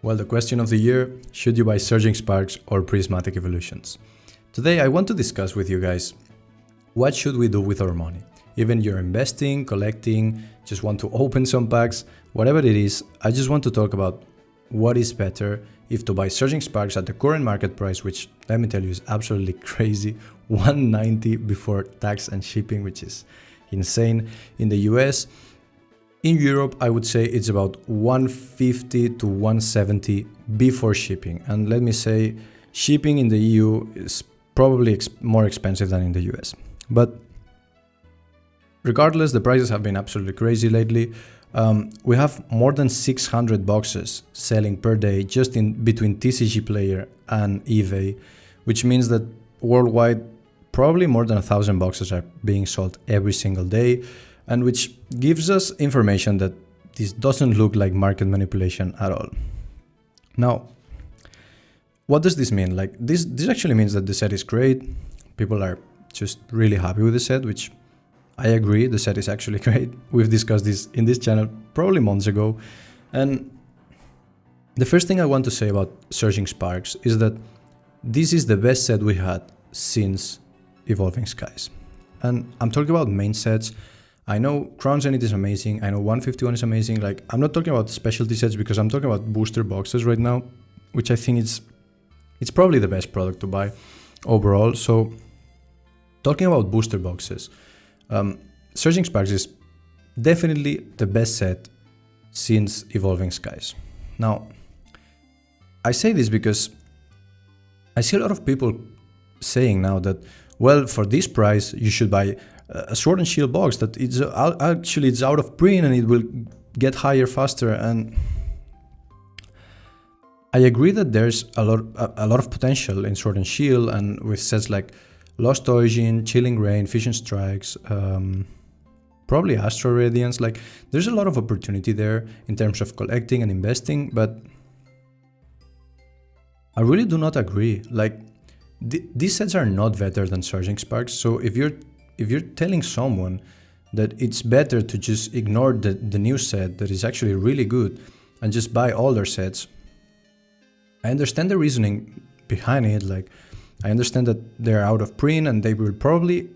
Well, the question of the year, should you buy Surging Sparks or Prismatic Evolutions? Today I want to discuss with you guys, what should we do with our money? Even you're investing, collecting, just want to open some packs, whatever it is, I just want to talk about what is better if to buy Surging Sparks at the current market price, which let me tell you is absolutely crazy, $190 before tax and shipping, which is insane in the US. In Europe, I would say it's about $150 to $170 before shipping. And let me say, shipping in the EU is probably more expensive than in the US. But regardless, the prices have been absolutely crazy lately. We have more than 600 boxes selling per day just in between TCG Player and eBay, which means that worldwide, probably more than 1,000 boxes are being sold every single day, and which gives us information that this doesn't look like market manipulation at all. Now, what does this mean? Like this actually means that the set is great. People are just really happy with the set, which I agree, the set is actually great. We've discussed this in this channel probably months ago. And the first thing I want to say about Surging Sparks is that this is the best set we had since Evolving Skies. And I'm talking about main sets. I know Crown Zenith is amazing, I know 151 is amazing, like I'm not talking about specialty sets because I'm talking about booster boxes right now, which I think it's probably the best product to buy overall. So talking about booster boxes, Surging Sparks is definitely the best set since Evolving Skies. Now, I say this because I see a lot of people saying now that, well, for this price, you should buy a Sword and Shield box that it's actually it's out of print and it will get higher faster. And I agree that there's a lot of potential in Sword and Shield, and with sets like Lost Origin, Chilling Reign, Fission Strikes, probably Astral Radiance, like there's a lot of opportunity there in terms of collecting and investing, but I really do not agree. Like these sets are not better than Surging Sparks. So if you're telling someone that it's better to just ignore the new set that is actually really good and just buy older sets, I understand the reasoning behind it. Like I understand that they're out of print and they will probably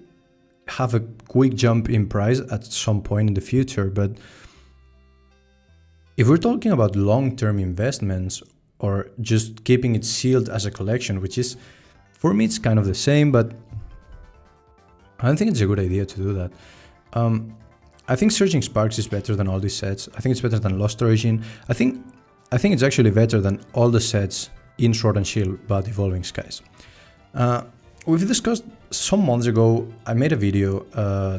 have a quick jump in price at some point in the future. But if we're talking about long-term investments or just keeping it sealed as a collection, which is, for me, it's kind of the same, but I don't think it's a good idea to do that. I think Surging Sparks is better than all these sets. I think it's better than Lost Origin. I think it's actually better than all the sets in Sword and Shield but Evolving Skies. We've discussed some months ago, I made a video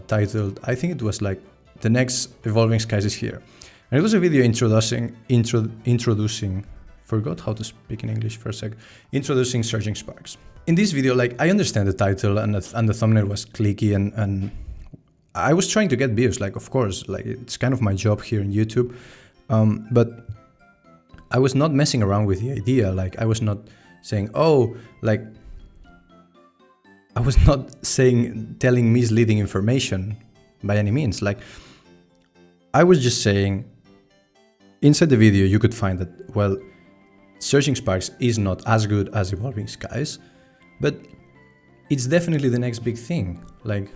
titled, I think it was like, the next Evolving Skies is here. And it was a video introducing, forgot how to speak in English for a sec, introducing Surging Sparks. In this video, like I understand the title and the thumbnail was clicky and I was trying to get views, like of course, like it's kind of my job here in YouTube. But I was not messing around with the idea. Like I was not saying, oh, like I was not telling misleading information by any means. Like I was just saying, inside the video, you could find that, well, Surging Sparks is not as good as Evolving Skies, but it's definitely the next big thing. Like,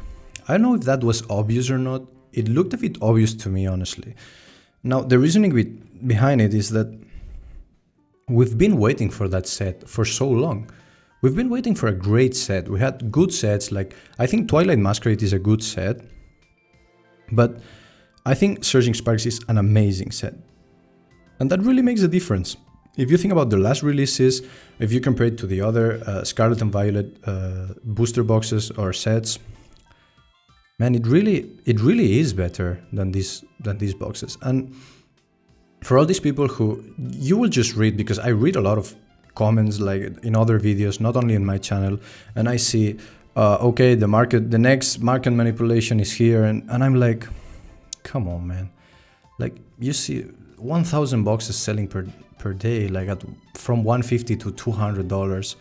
I don't know if that was obvious or not. It looked a bit obvious to me, honestly. Now, the reasoning behind it is that we've been waiting for that set for so long. We've been waiting for a great set. We had good sets, like, I think Twilight Masquerade is a good set, but I think Surging Sparks is an amazing set. And that really makes a difference. If you think about the last releases, if you compare it to the other Scarlet and Violet booster boxes or sets, man, it really is better than these boxes. And for all these people who you will just read, because I read a lot of comments like in other videos, not only in my channel, and I see, okay, the next market manipulation is here, and I'm like, come on, man, like you see 1,000 boxes selling per day, like from $150 to $200.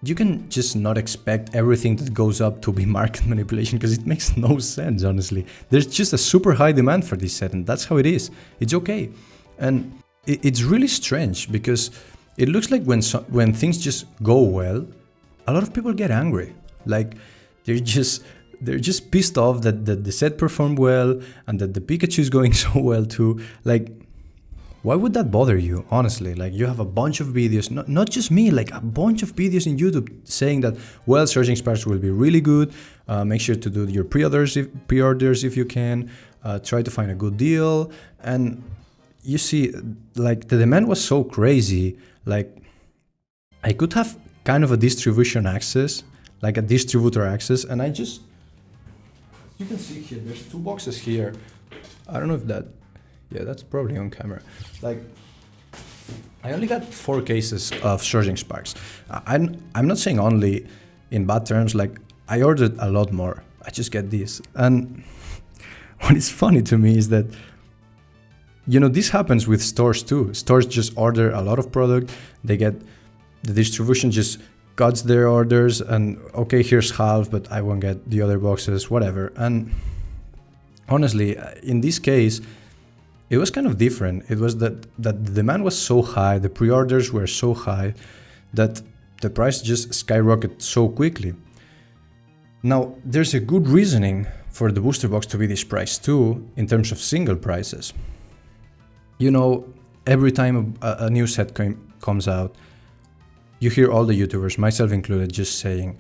You can just not expect everything that goes up to be market manipulation, because it makes no sense, honestly. There's just a super high demand for this set, and that's how it is. It's okay. And it's really strange because it looks like when things just go well, a lot of people get angry. Like they're just pissed off that the set performed well and that the Pikachu is going so well too. Like, why would that bother you? Honestly, like you have a bunch of videos, not just me, like a bunch of videos in YouTube saying that, well, Surging Sparks will be really good. Make sure to do your pre-orders if you can. Try to find a good deal. And you see, like the demand was so crazy. Like I could have kind of a distribution access, like a distributor access, and I just, you can see here, there's 2 boxes here. I don't know if that, yeah, that's probably on camera. Like, I only got 4 cases of Surging Sparks. I'm not saying only in bad terms, like I ordered a lot more. I just get this. And what is funny to me is that, you know, this happens with stores too. Stores just order a lot of product. They get, the distribution just cuts their orders and okay, here's half, but I won't get the other boxes, whatever. And honestly, in this case, it was kind of different. It was that the demand was so high, the pre-orders were so high that the price just skyrocketed so quickly. Now, there's a good reasoning for the booster box to be this price too, in terms of single prices. You know, every time a new set comes out, you hear all the YouTubers, myself included, just saying,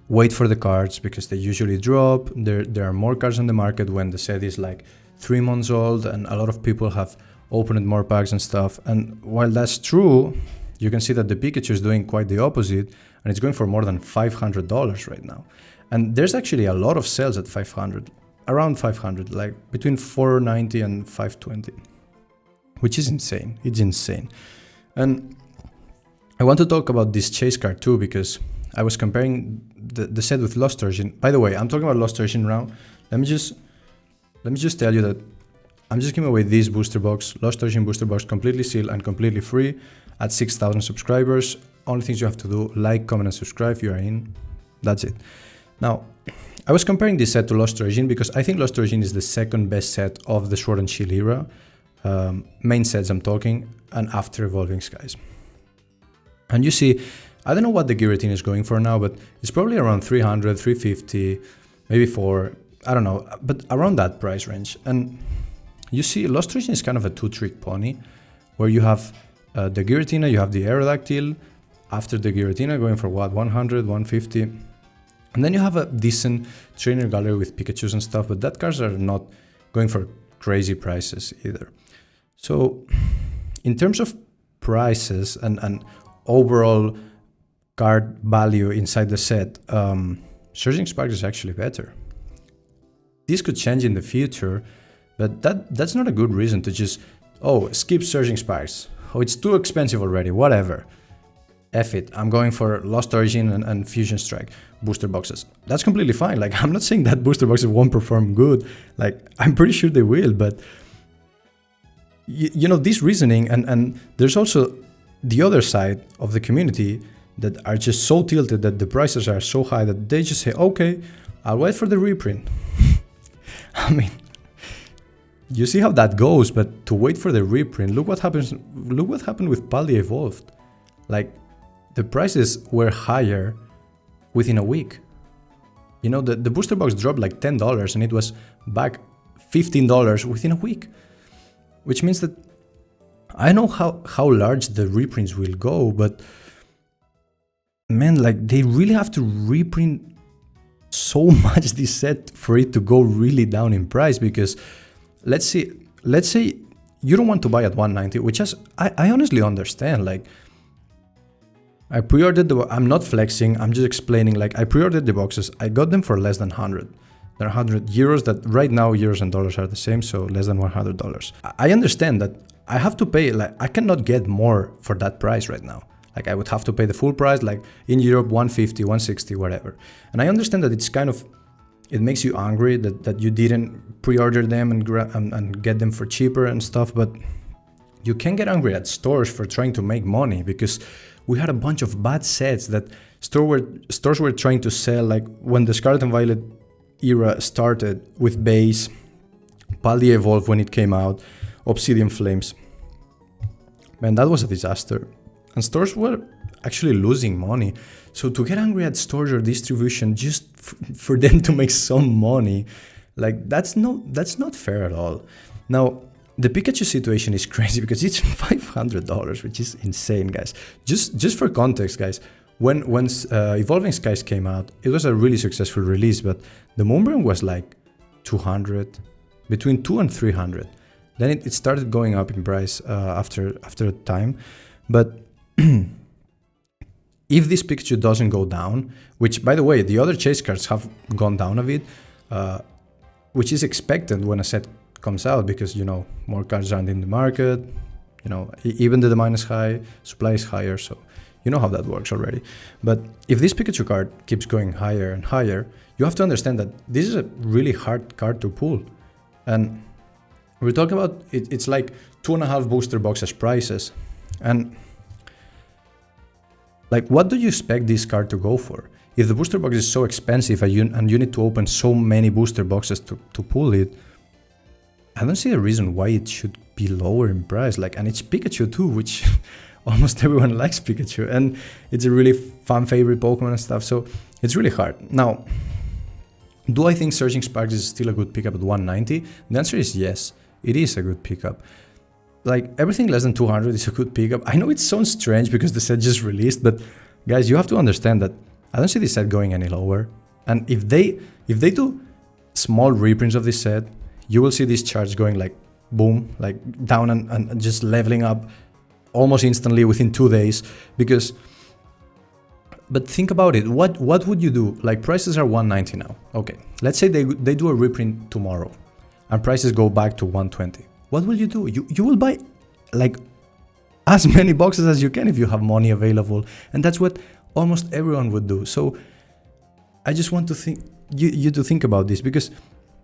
wait for the cards because they usually drop. There are more cards on the market when the set is like 3 months old and a lot of people have opened more packs and stuff. And while that's true, you can see that the Pikachu is doing quite the opposite and it's going for more than $500 right now. And there's actually a lot of sales at 500, around 500, like between 490 and 520, which is insane. It's insane. And I want to talk about this chase card too, because I was comparing the set with Lost Origin. By the way, I'm talking about Lost Origin now. Let me just tell you that I'm just giving away this booster box, Lost Origin booster box, completely sealed and completely free at 6,000 subscribers. Only things you have to do, like, comment, and subscribe. You are in. That's it. Now, I was comparing this set to Lost Origin because I think Lost Origin is the second best set of the Sword and Shield era. Main sets I'm talking, and after Evolving Skies. And you see, I don't know what the Giratina is going for now, but it's probably around 300, 350, maybe 4, I don't know, but around that price range. And you see, Lost Origin is kind of a 2-trick pony, where you have the Giratina, you have the Aerodactyl, after the Giratina going for what, 100, 150, and then you have a decent trainer gallery with Pikachus and stuff, but that cards are not going for crazy prices either. So in terms of prices and overall card value inside the set, Surging Sparks is actually better. This could change in the future, but that's not a good reason to just, oh, skip Surging Sparks. Oh, it's too expensive already, whatever. F it, I'm going for Lost Origin and Fusion Strike booster boxes. That's completely fine. Like, I'm not saying that booster boxes won't perform good. Like, I'm pretty sure they will, but you know, this reasoning, and there's also the other side of the community that are just so tilted that the prices are so high that they just say, okay, I'll wait for the reprint. I mean, you see how that goes, but to wait for the reprint, look what happened with Paldea Evolved. Like, the prices were higher within a week. You know, the booster box dropped like $10 and it was back $15 within a week. Which means that I know how large the reprints will go, but man, like, they really have to reprint so much this set for it to go really down in price, because let's say you don't want to buy at 190, which is, I honestly understand. Like, I pre-ordered I'm not flexing, I'm just explaining, like, I pre-ordered the boxes, I got them for less than 100. They're 100 euros, that right now euros and dollars are the same, so less than $100. I understand that I have to pay, like, I cannot get more for that price right now. Like, I would have to pay the full price, like in Europe, 150, 160, whatever. And I understand that it's kind of, it makes you angry that you didn't pre-order them and get them for cheaper and stuff, but you can get angry at stores for trying to make money, because we had a bunch of bad sets that stores were trying to sell, like when the Scarlet and Violet era started with Base, Paldea Evolved when it came out, Obsidian Flames. Man, that was a disaster. And stores were actually losing money. So to get angry at stores or distribution just for them to make some money, like that's not fair at all. Now, the Pikachu situation is crazy because it's $500, which is insane, guys. Just for context, guys, when Evolving Skies came out, it was a really successful release, but the Moonburn was like 200, between 200 and 300. Then it started going up in price after a time. But if this Pikachu doesn't go down, which by the way, the other chase cards have gone down a bit, which is expected when a set comes out because, you know, more cards aren't in the market, you know, even the demand is high, supply is higher, so you know how that works already. But if this Pikachu card keeps going higher and higher, you have to understand that this is a really hard card to pull. And we're talking about, it's like 2.5 booster boxes prices. And like, what do you expect this card to go for? If the booster box is so expensive and you need to open so many booster boxes to pull it, I don't see a reason why it should be lower in price. Like, and it's Pikachu too, which almost everyone likes Pikachu, and it's a really fan favorite Pokemon and stuff, so it's really hard. Now, do I think Surging Sparks is still a good pickup at 190? The answer is yes, it is a good pickup. Like, everything less than 200 is a good pickup. I know it sounds strange because the set just released, but guys, you have to understand that I don't see this set going any lower. And if they do small reprints of this set, you will see these charts going like boom, like down and just leveling up almost instantly within 2 days. Because, but think about it, what would you do? Like, prices are 190 now. Okay, let's say they do a reprint tomorrow and prices go back to 120. What will you do? You will buy like as many boxes as you can if you have money available, and that's what almost everyone would do. So I just want to think you to think about this, because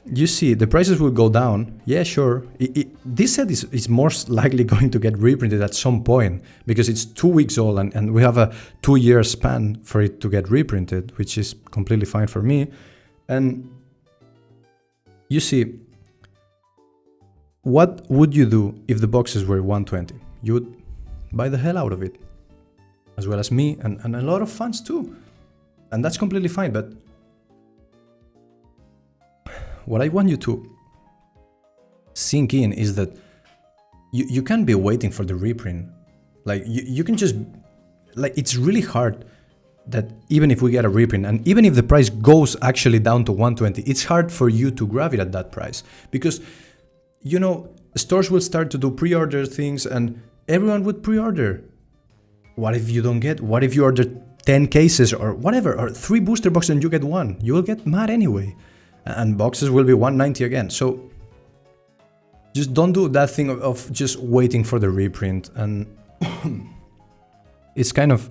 you see the prices will go down. Yeah, sure. This set is most likely going to get reprinted at some point because it's 2 weeks old and we have a 2-year span for it to get reprinted, which is completely fine for me. And you see, what would you do if the boxes were 120? You would buy the hell out of it, as well as me and a lot of fans too. And that's completely fine, but what I want you to sink in is that you can't be waiting for the reprint. Like, you can just, like, it's really hard that even if we get a reprint and even if the price goes actually down to 120, it's hard for you to grab it at that price, because, you know, stores will start to do pre-order things and everyone would pre-order. What if you don't get, what if you order 10 cases or whatever, or 3 booster boxes and you get 1? You will get mad anyway. And boxes will be 190 again. So just don't do that thing of just waiting for the reprint. And it's kind of,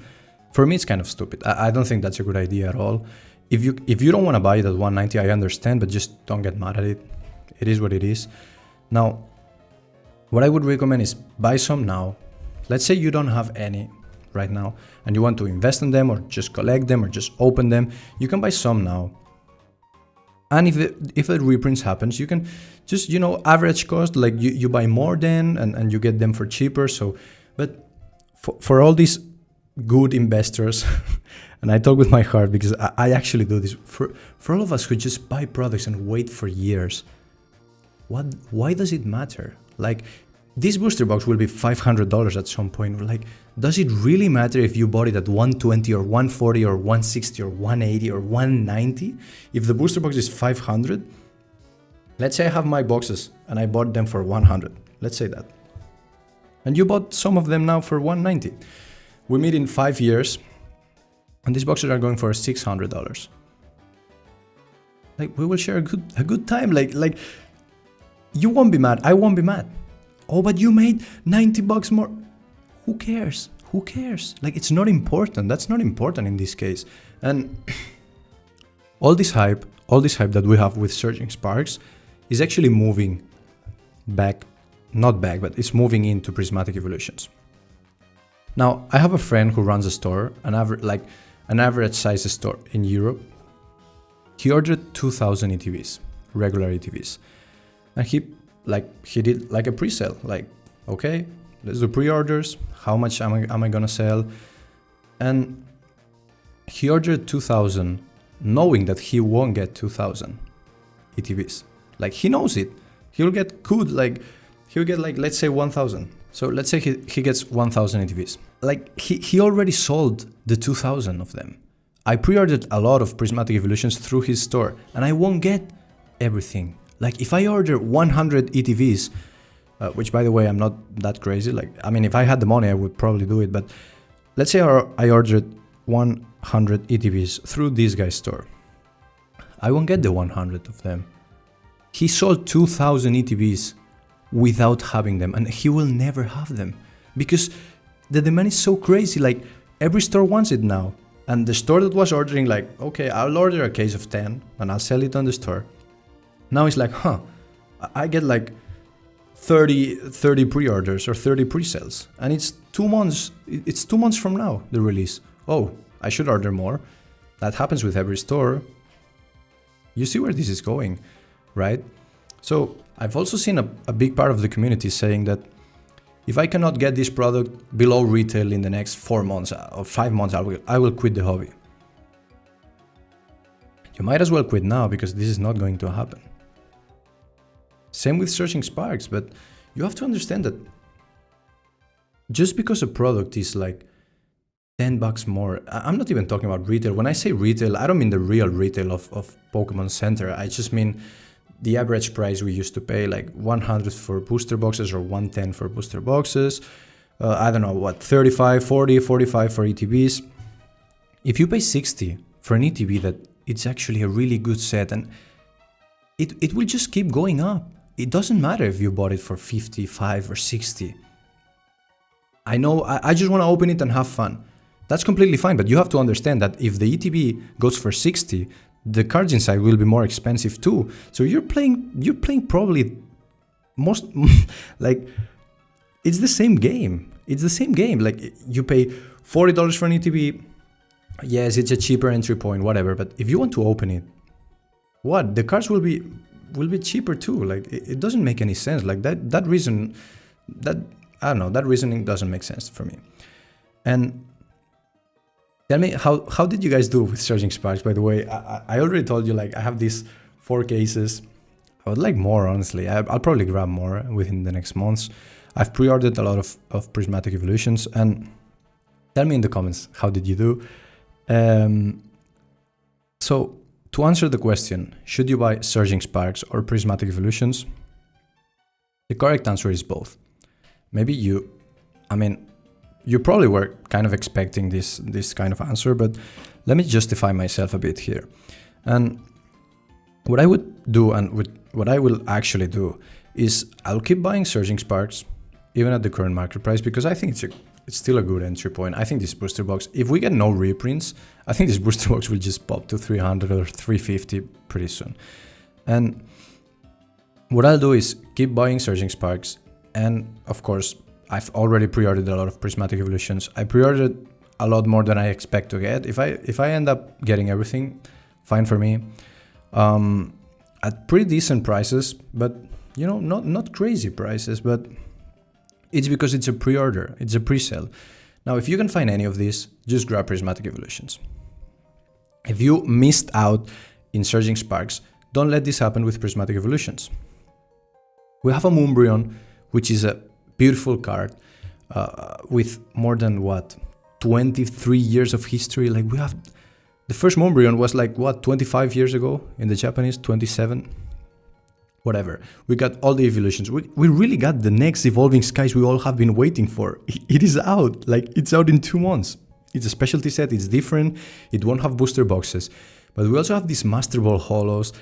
for me, it's kind of stupid. I don't think that's a good idea at all. If you don't want to buy it at 190, I understand, but just don't get mad at it. It is what it is. Now, what I would recommend is buy some now. Let's say you don't have any right now and you want to invest in them or just collect them or just open them. You can buy some now. And if the reprints happens, you can just, you know, average cost, like you buy more then and you get them for cheaper. So, but for all these good investors, and I talk with my heart because I actually do this, for all of us who just buy products and wait for years, why does it matter? Like, this booster box will be $500 at some point. Like, does it really matter if you bought it at 120 or 140 or 160 or 180 or 190? If the booster box is 500, let's say I have my boxes and I bought them for 100. Let's say that. And you bought some of them now for 190. We meet in 5 years and these boxes are going for $600. Like, we will share a good time. Like you won't be mad. I won't be mad. Oh, but you made 90 bucks more. Who cares? Who cares? Like, it's not important. That's not important in this case. And all this hype that we have with Surging Sparks is actually moving back, not back, but it's moving into Prismatic Evolutions. Now, I have a friend who runs a store, an average size store in Europe. He ordered 2,000 ETBs, regular ETBs. And he did like a pre-sale, like, okay, let's do pre-orders. How much am I gonna sell? And he ordered 2,000, knowing that he won't get 2,000 ETBs. Like, he knows it. He'll get good, like, he'll get like, let's say 1,000. So let's say he gets 1,000 ETBs. Like, he already sold the 2,000 of them. I pre-ordered a lot of Prismatic Evolutions through his store, and I won't get everything. Like, if I order 100 ETVs, which by the way, I'm not that crazy. Like, I mean, if I had the money, I would probably do it. But let's say I ordered 100 ETVs through this guy's store. I won't get the 100 of them. He sold 2,000 ETVs without having them, and he will never have them because the demand is so crazy. Like, every store wants it now. And the store that was ordering, like, okay, I'll order a case of 10 and I'll sell it on the store. Now it's like, I get like 30 pre-orders or 30 pre-sales, and it's 2 months. It's 2 months from now, the release. Oh, I should order more. That happens with every store. You see where this is going, right? So I've also seen a big part of the community saying that if I cannot get this product below retail in the next 4 months or 5 months, I will quit the hobby. You might as well quit now, because this is not going to happen. Same with Surging Sparks, but you have to understand that just because a product is like $10 more, I'm not even talking about retail. When I say retail, I don't mean the real retail of Pokemon Center. I just mean the average price we used to pay, like 100 for booster boxes or 110 for booster boxes. I don't know what, 35, 40, 45 for ETBs. If you pay 60 for an ETB that it's actually a really good set, and it will just keep going up. It doesn't matter if you bought it for 55 or 60. I know, I just want to open it and have fun. That's completely fine, but you have to understand that if the ETB goes for 60, the cards inside will be more expensive too. So you're playing probably most, like, it's the same game. It's the same game. Like, you pay $40 for an ETB. Yes, it's a cheaper entry point, whatever. But if you want to open it, what? The cards will be cheaper too. Like, it doesn't make any sense. Like, that reasoning doesn't make sense for me. And tell me, how did you guys do with Surging Sparks? By the way, I already told you, like, I have these 4 cases. I would like more, honestly. I'll probably grab more within the next months. I've pre-ordered a lot of Prismatic Evolutions, and tell me in the comments, how did you do? So, to answer the question, should you buy Surging Sparks or Prismatic Evolutions? The correct answer is both. Maybe you probably were kind of expecting this kind of answer, but let me justify myself a bit here. And what I would do, and what I will actually do, is I'll keep buying Surging Sparks, even at the current market price, because I think it's still a good entry point. I think this booster box, if we get no reprints, I think this booster box will just pop to 300 or 350 pretty soon. And what I'll do is keep buying Surging Sparks, and of course, I've already pre-ordered a lot of Prismatic Evolutions. I pre-ordered a lot more than I expect to get. If I end up getting everything, fine for me. At pretty decent prices, but you know, not crazy prices, but it's because it's a pre-order, it's a pre-sale. Now, if you can find any of these, just grab Prismatic Evolutions. If you missed out in Surging Sparks, don't let this happen with Prismatic Evolutions. We have a Moonbryon, which is a beautiful card with more than 23 years of history. Like, we have the first Moonbryon was like 25 years ago in the Japanese, 27, whatever. We got all the evolutions. We really got the next Evolving Skies we all have been waiting for. It is out, like, it's out in 2 months. It's a specialty set, it's different, it won't have booster boxes, but we also have these Master Ball holos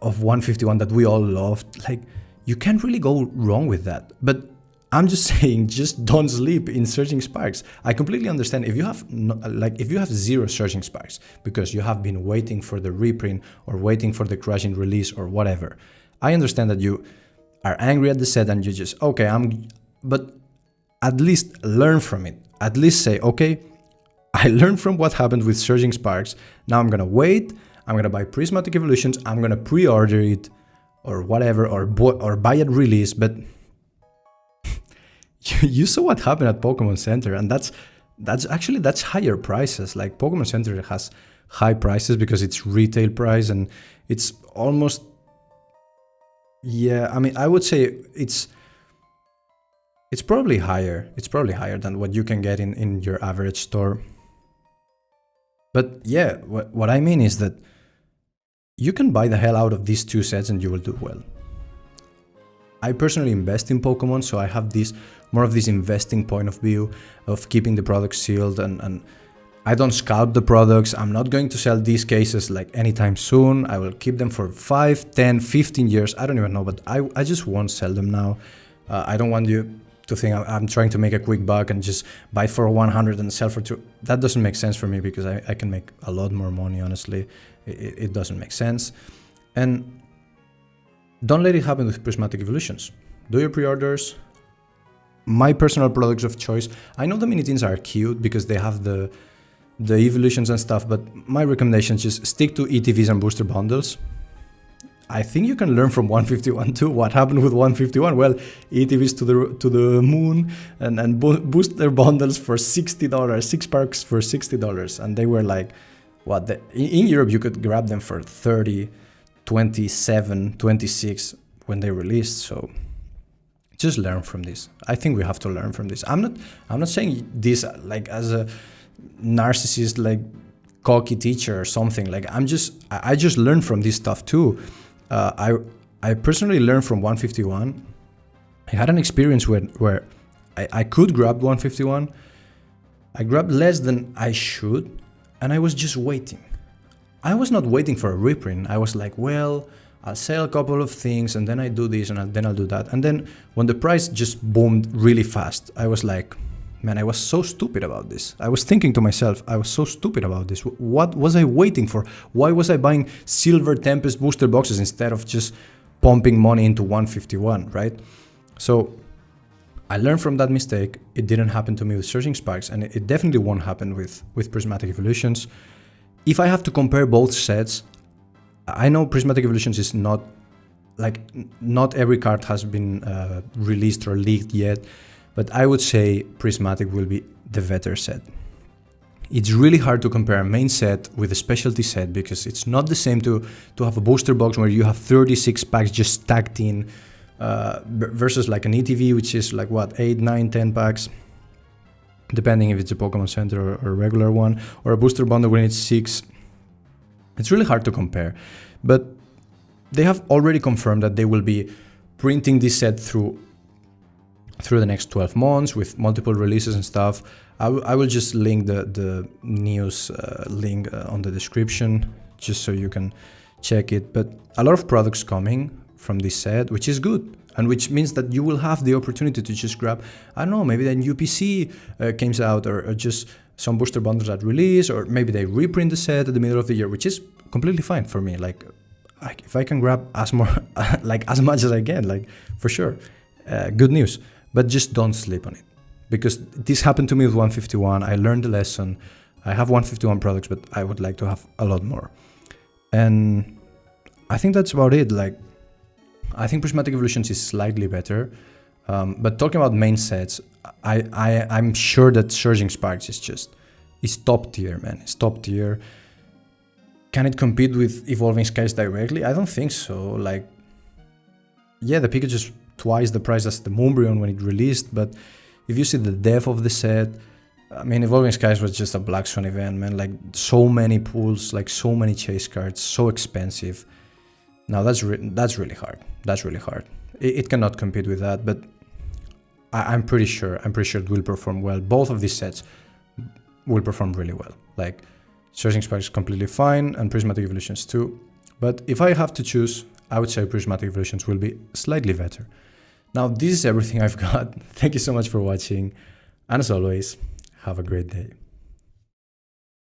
of 151 that we all loved. Like, you can't really go wrong with that. But I'm just saying, just don't sleep in Surging Sparks. I completely understand if you have if you have 0 Surging Sparks because you have been waiting for the reprint or waiting for the crashing release or whatever. I understand that you are angry at the set and you just, okay, but at least learn from it. At least say, okay, I learned from what happened with Surging Sparks. Now I'm gonna wait. I'm gonna buy Prismatic Evolutions. I'm gonna pre-order it or whatever, or buy it release. But you saw what happened at Pokemon Center, and that's higher prices. Like Pokemon Center has high prices because it's retail price, and it's almost, yeah, I mean, I would say it's probably higher. It's probably higher than what you can get in your average store. But yeah, what I mean is that you can buy the hell out of these two sets and you will do well. I personally invest in Pokemon, so I have more of this investing point of view of keeping the products sealed, and I don't scalp the products. I'm not going to sell these cases like anytime soon. I will keep them for 5, 10, 15 years. I don't even know, but I just won't sell them now. I don't want you to think I'm trying to make a quick buck and just buy for 100 and sell for 2. That doesn't make sense for me because I can make a lot more money, honestly. It doesn't make sense. And don't let it happen with Prismatic Evolutions. Do your pre-orders. My personal products of choice, I know the mini tins are cute because they have the evolutions and stuff, but my recommendation is just stick to ETVs and booster bundles. I think you can learn from 151 too. What happened with 151? Well, ETVs to the moon and booster bundles for $60, 6 packs for $60, and they were like, what? In Europe you could grab them for 30, 27, 26 when they released. So just learn from this. I think we have to learn from this. I'm not saying this like as a narcissist, like cocky teacher or something. Like I just learned from this stuff too. I personally learned from 151. I had an experience where I could grab 151. I grabbed less than I should, and I was just waiting. I was not waiting for a reprint. I was like, well, I'll sell a couple of things and then I do this and then I'll do that. And then when the price just boomed really fast, I was like, man, I was so stupid about this. I was thinking to myself, I was so stupid about this. What was I waiting for? Why was I buying Silver Tempest booster boxes instead of just pumping money into 151, right? So I learned from that mistake. It didn't happen to me with Surging Sparks, and it definitely won't happen with Prismatic Evolutions. If I have to compare both sets, I know Prismatic Evolutions is not every card has been released or leaked yet, but I would say Prismatic will be the better set. It's really hard to compare a main set with a specialty set because it's not the same to have a booster box where you have 36 packs just stacked in versus like an ETV, which is like what, 8, 9, 10 packs, depending if it's a Pokemon Center or a regular one, or a booster bundle when it's 6. It's really hard to compare, but they have already confirmed that they will be printing this set through the next 12 months with multiple releases and stuff. I will just link the news link on the description just so you can check it. But a lot of products coming from this set, which is good, and which means that you will have the opportunity to just grab, I don't know, maybe then UPC comes out, or just some booster bundles at release, or maybe they reprint the set at the middle of the year, which is completely fine for me. Like if I can grab as much as I can, like for sure, good news. But just don't sleep on it, because this happened to me with 151. I learned the lesson. I have 151 products, but I would like to have a lot more. And I think that's about it. Like, I think Prismatic Evolutions is slightly better. But talking about main sets, I'm sure that Surging Sparks is top tier, man. It's top tier. Can it compete with Evolving Skies directly? I don't think so. Like, yeah, the Pikachu's twice the price as the Moonbryon when it released, but if you see the depth of the set, I mean, Evolving Skies was just a Black Swan event, man. Like, so many pools, like so many chase cards, so expensive. Now that's really hard. That's really hard. It cannot compete with that, but I'm pretty sure it will perform well. Both of these sets will perform really well. Like, Surging Sparks is completely fine, and Prismatic Evolutions too. But if I have to choose, I would say Prismatic Evolutions will be slightly better. Now, this is everything I've got. Thank you so much for watching, and as always, have a great day.